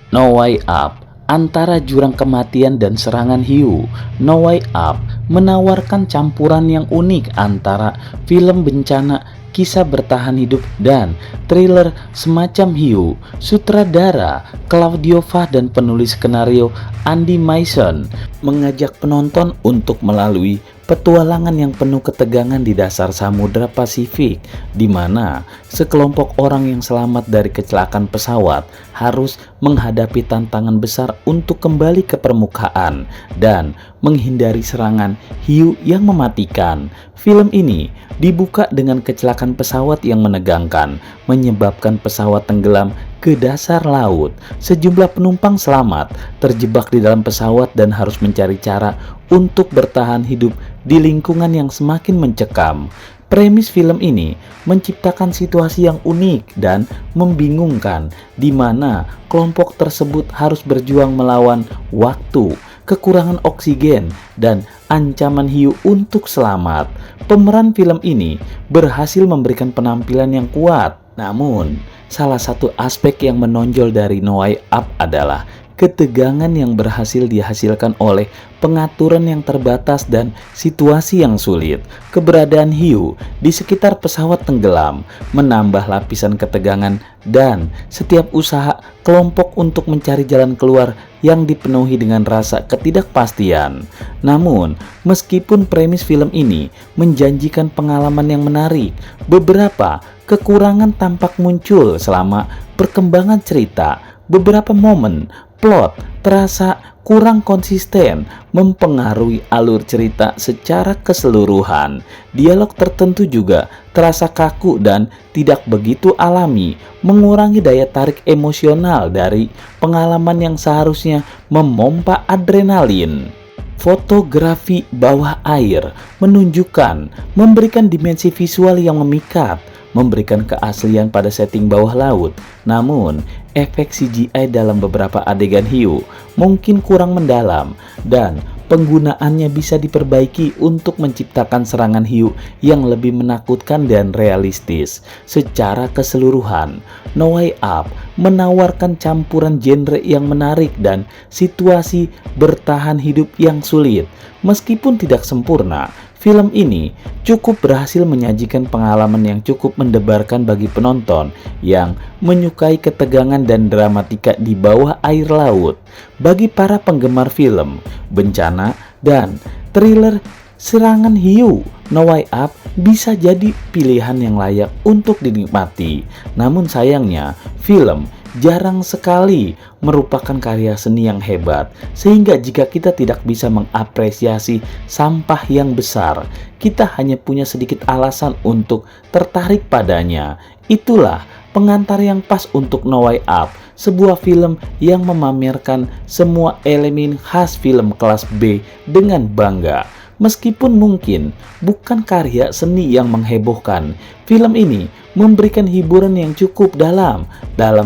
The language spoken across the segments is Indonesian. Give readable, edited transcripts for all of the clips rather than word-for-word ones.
No Way Up. Antara jurang kematian dan serangan hiu, No Way Up menawarkan campuran yang unik antara film bencana, kisah bertahan hidup, dan thriller semacam hiu. Sutradara Claudio Fa dan penulis skenario Andy Mason mengajak penonton untuk melalui petualangan yang penuh ketegangan di dasar Samudra Pasifik, di mana sekelompok orang yang selamat dari kecelakaan pesawat harus menghadapi tantangan besar untuk kembali ke permukaan dan menghindari serangan hiu yang mematikan. Film ini dibuka dengan kecelakaan pesawat yang menegangkan, menyebabkan pesawat tenggelam ke dasar laut. Sejumlah penumpang selamat terjebak di dalam pesawat dan harus mencari cara untuk bertahan hidup di lingkungan yang semakin mencekam. Premis film ini menciptakan situasi yang unik dan membingungkan, di mana kelompok tersebut harus berjuang melawan waktu, kekurangan oksigen, dan ancaman hiu untuk selamat. Pemeran film ini berhasil memberikan penampilan yang kuat, namun salah satu aspek yang menonjol dari No Way Up adalah ketegangan yang berhasil dihasilkan oleh pengaturan yang terbatas dan situasi yang sulit. Keberadaan hiu di sekitar pesawat tenggelam menambah lapisan ketegangan, dan setiap usaha kelompok untuk mencari jalan keluar yang dipenuhi dengan rasa ketidakpastian. Namun, meskipun premis film ini menjanjikan pengalaman yang menarik, beberapa kekurangan tampak muncul selama perkembangan cerita. Beberapa momen plot terasa kurang konsisten, mempengaruhi alur cerita secara keseluruhan. Dialog tertentu juga terasa kaku dan tidak begitu alami, mengurangi daya tarik emosional dari pengalaman yang seharusnya memompa adrenalin. Fotografi bawah air menunjukkan, memberikan dimensi visual yang memikat, memberikan keaslian pada setting bawah laut. Namun, efek CGI dalam beberapa adegan hiu mungkin kurang mendalam, dan penggunaannya bisa diperbaiki untuk menciptakan serangan hiu yang lebih menakutkan dan realistis. Secara keseluruhan, No Way Up menawarkan campuran genre yang menarik dan situasi bertahan hidup yang sulit. Meskipun tidak sempurna, film ini cukup berhasil menyajikan pengalaman yang cukup mendebarkan bagi penonton yang menyukai ketegangan dan dramatika di bawah air laut. Bagi para penggemar film bencana dan thriller serangan hiu, No Way Up bisa jadi pilihan yang layak untuk dinikmati. Namun sayangnya, film jarang sekali merupakan karya seni yang hebat, sehingga jika kita tidak bisa mengapresiasi sampah yang besar, kita hanya punya sedikit alasan untuk tertarik padanya. Itulah pengantar yang pas untuk No Way Up, sebuah film yang memamerkan semua elemen khas film kelas B dengan bangga. Meskipun mungkin bukan karya seni yang menghebohkan, film ini memberikan hiburan yang cukup dalam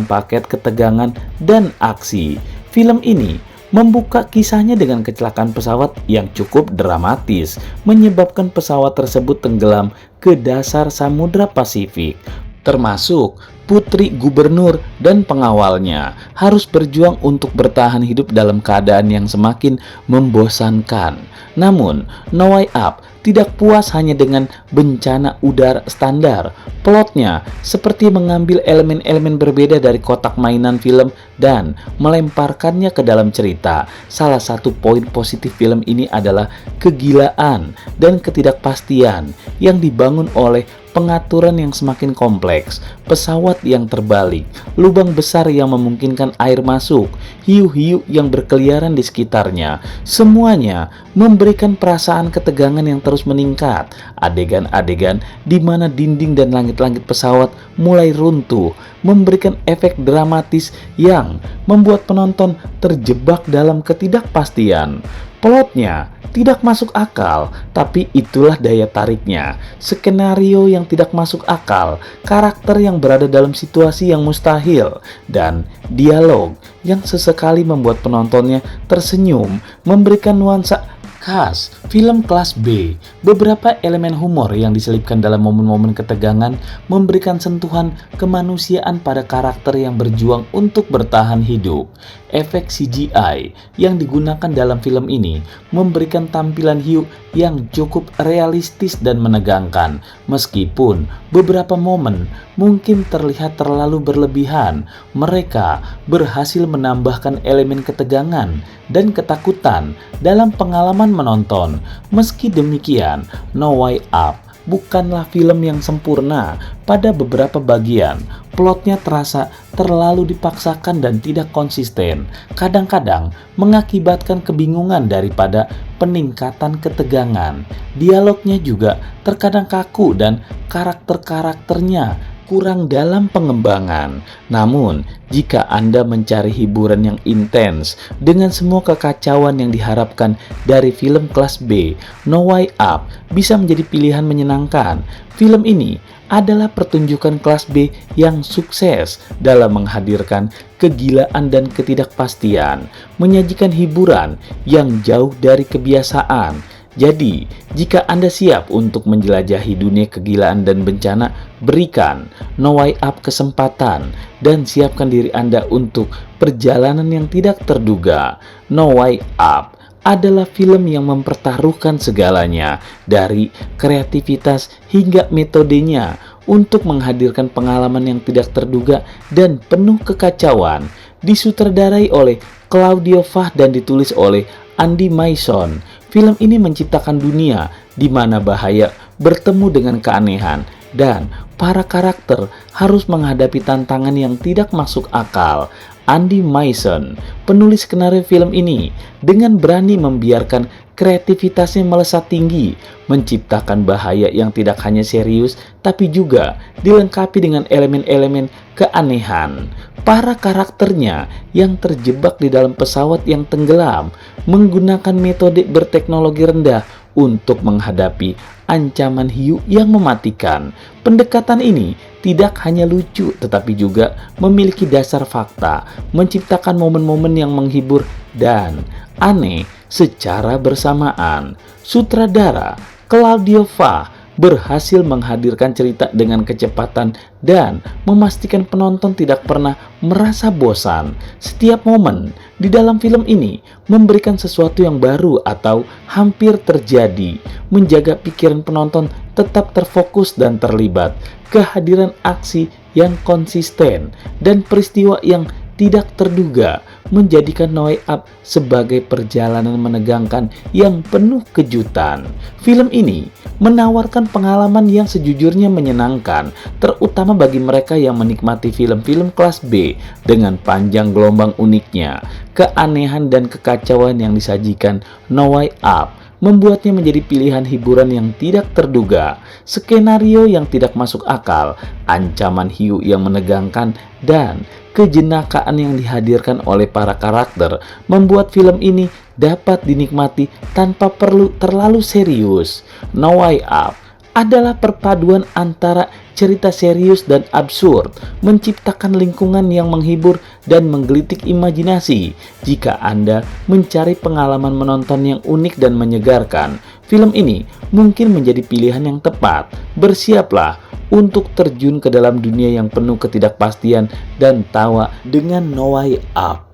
paket ketegangan dan aksi. Film ini membuka kisahnya dengan kecelakaan pesawat yang cukup dramatis, menyebabkan pesawat tersebut tenggelam ke dasar Samudra Pasifik. Termasuk putri gubernur dan pengawalnya harus berjuang untuk bertahan hidup dalam keadaan yang semakin membosankan. Namun, No Way Up tidak puas hanya dengan bencana udara standar. Plotnya seperti mengambil elemen-elemen berbeda dari kotak mainan film dan melemparkannya ke dalam cerita. Salah satu poin positif film ini adalah kegilaan dan ketidakpastian yang dibangun oleh pengaturan yang semakin kompleks, pesawat yang terbalik, lubang besar yang memungkinkan air masuk, hiu-hiu yang berkeliaran di sekitarnya. Semuanya memberikan perasaan ketegangan yang terus meningkat. Adegan-adegan di mana dinding dan langit-langit pesawat mulai runtuh memberikan efek dramatis yang membuat penonton terjebak dalam ketidakpastian. Plotnya tidak masuk akal, tapi itulah daya tariknya. Skenario yang tidak masuk akal, karakter yang berada dalam situasi yang mustahil, dan dialog yang sesekali membuat penontonnya tersenyum, memberikan nuansa Khas film kelas B, beberapa elemen humor yang diselipkan dalam momen-momen ketegangan memberikan sentuhan kemanusiaan pada karakter yang berjuang untuk bertahan hidup. Efek CGI yang digunakan dalam film ini memberikan tampilan hiu yang cukup realistis dan menegangkan, meskipun beberapa momen mungkin terlihat terlalu berlebihan. Mereka berhasil menambahkan elemen ketegangan dan ketakutan dalam pengalaman menonton. Meski demikian, No Way Up bukanlah film yang sempurna. Pada beberapa bagian, plotnya terasa terlalu dipaksakan dan tidak konsisten, kadang-kadang mengakibatkan kebingungan daripada peningkatan ketegangan. Dialognya juga terkadang kaku dan karakter-karakternya kurang dalam pengembangan. Namun, jika Anda mencari hiburan yang intens dengan semua kekacauan yang diharapkan dari film kelas B, No Way Up bisa menjadi pilihan menyenangkan. Film ini adalah pertunjukan kelas B yang sukses dalam menghadirkan kegilaan dan ketidakpastian, menyajikan hiburan yang jauh dari kebiasaan. Jadi, jika Anda siap untuk menjelajahi dunia kegilaan dan bencana, berikan No Way Up kesempatan dan siapkan diri Anda untuk perjalanan yang tidak terduga. No Way Up adalah film yang mempertaruhkan segalanya, dari kreativitas hingga metodenya, untuk menghadirkan pengalaman yang tidak terduga dan penuh kekacauan. Disutradarai oleh Claudio Fah dan ditulis oleh Andy Mason. Film ini menciptakan dunia di mana bahaya bertemu dengan keanehan dan para karakter harus menghadapi tantangan yang tidak masuk akal. Andy Mason, penulis skenario film ini, dengan berani membiarkan kreativitasnya melesat tinggi, menciptakan bahaya yang tidak hanya serius tapi juga dilengkapi dengan elemen-elemen keanehan. Para karakternya yang terjebak di dalam pesawat yang tenggelam menggunakan metode berteknologi rendah untuk menghadapi ancaman hiu yang mematikan. Pendekatan ini tidak hanya lucu tetapi juga memiliki dasar fakta, menciptakan momen-momen yang menghibur dan aneh secara bersamaan. Sutradara Claudio Fah berhasil menghadirkan cerita dengan kecepatan dan memastikan penonton tidak pernah merasa bosan. Setiap momen di dalam film ini memberikan sesuatu yang baru atau hampir terjadi, menjaga pikiran penonton tetap terfokus dan terlibat. Kehadiran aksi yang konsisten dan peristiwa yang tidak terduga menjadikan No Way Up sebagai perjalanan menegangkan yang penuh kejutan. Film ini menawarkan pengalaman yang sejujurnya menyenangkan, terutama bagi mereka yang menikmati film-film kelas B dengan panjang gelombang uniknya. Keanehan dan kekacauan yang disajikan No Way Up membuatnya menjadi pilihan hiburan yang tidak terduga. Skenario yang tidak masuk akal, ancaman hiu yang menegangkan, dan kejenakaan yang dihadirkan oleh para karakter membuat film ini dapat dinikmati tanpa perlu terlalu serius. No Way Up adalah perpaduan antara cerita serius dan absurd, menciptakan lingkungan yang menghibur dan menggelitik imajinasi. Jika Anda mencari pengalaman menonton yang unik dan menyegarkan, film ini mungkin menjadi pilihan yang tepat. Bersiaplah untuk terjun ke dalam dunia yang penuh ketidakpastian dan tawa dengan No Way Up.